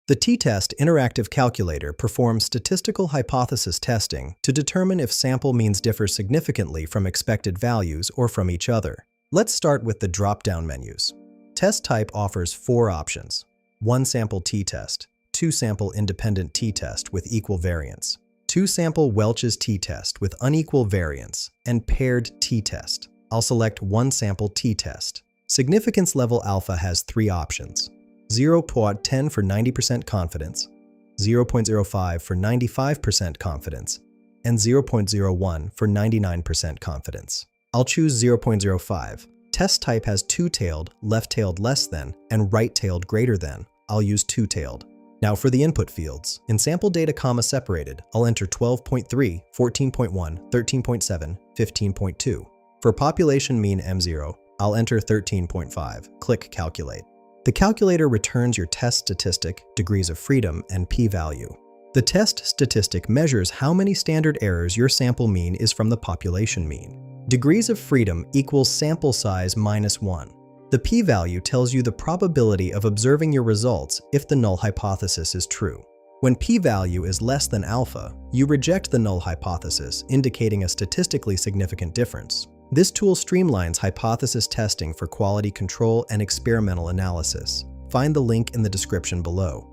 The t-test interactive calculator performs statistical hypothesis testing to determine if sample means differ significantly from expected values or from each other. Let's start with the drop-down menus. Test type offers 4 options: 1 sample t-test, 2 sample independent t-test with equal variance, 2 sample Welch's t-test with unequal variance, and paired t-test. I'll select 1 sample t-test. Significance level alpha has 3 options: 0.10 for 90% confidence, 0.05 for 95% confidence, and 0.01 for 99% confidence. I'll choose 0.05. Test type has two-tailed, left-tailed less than, and right-tailed greater than. I'll use two-tailed. Now for the input fields. In sample data comma separated, I'll enter 12.3, 14.1, 13.7, 15.2. For population mean M0, I'll enter 13.5. Click Calculate. The calculator returns your test statistic, degrees of freedom, and p-value. The test statistic measures how many standard errors your sample mean is from the population mean. Degrees of freedom equals sample size minus 1. The p-value tells you the probability of observing your results if the null hypothesis is true. When p-value is less than alpha, you reject the null hypothesis, indicating a statistically significant difference. This tool streamlines hypothesis testing for quality control and experimental analysis. Find the link in the description below.